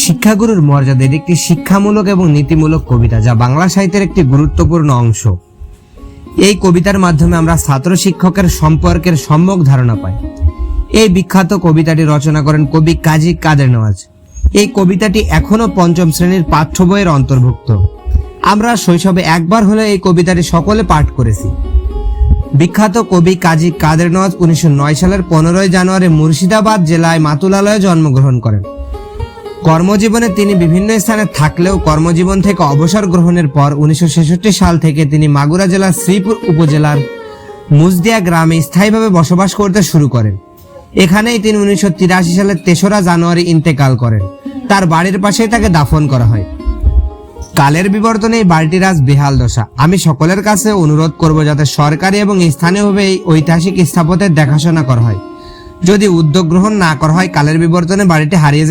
শিক্ষাগুরুর মর্যাদা একটি শিক্ষামূলক এবং নীতিমূলক কবিতা, যা বাংলা সাহিত্যের একটি গুরুত্বপূর্ণ অংশ। এই কবিতার মাধ্যমে আমরা ছাত্র শিক্ষকের সম্পর্কের সম্যক ধারণা পাই। এই বিখ্যাত কবিতাটি রচনা করেন কবি কাজী কাদের নওয়াজ। এই কবিতাটি এখনো পঞ্চম শ্রেণীর পাঠ্য বইয়ের অন্তর্ভুক্ত। আমরা শৈশবে একবার হলেও এই কবিতাটি সকলে পাঠ করেছি। বিখ্যাত কবি কাজী কাদের নওয়াজ 1909 সালের 15 জানুয়ারি মুর্শিদাবাদ জেলায় মাতুলালয়ে জন্মগ্রহণ করেন। কর্মজীবনে তিনি বিভিন্ন স্থানে থাকলেও কর্মজীবন থেকে অবসর গ্রহণের পর 1966 সাল থেকে তিনি মাগুরা জেলার শ্রীপুর উপজেলার মুজদিয়া গ্রামে স্থায়ীভাবে বসবাস করতে শুরু করেন। এখানেই তিনি 1983 সালের 3রা জানুয়ারি ইন্তেকাল করেন। তার বাড়ির পাশেই তাকে দাফন করা হয়। কালের বিবর্তনে এই বাড়িটির আজ বেহাল দশা। আমি সকলের কাছে অনুরোধ করব যাতে সরকারি এবং স্থানীয়ভাবে এই ঐতিহাসিক স্থাপত্যের দেখাশোনা করা হয়। যদি উদ্যোগ গ্রহণ না করা হয়, কালের বিবর্তনে বাড়িটি হারিয়ে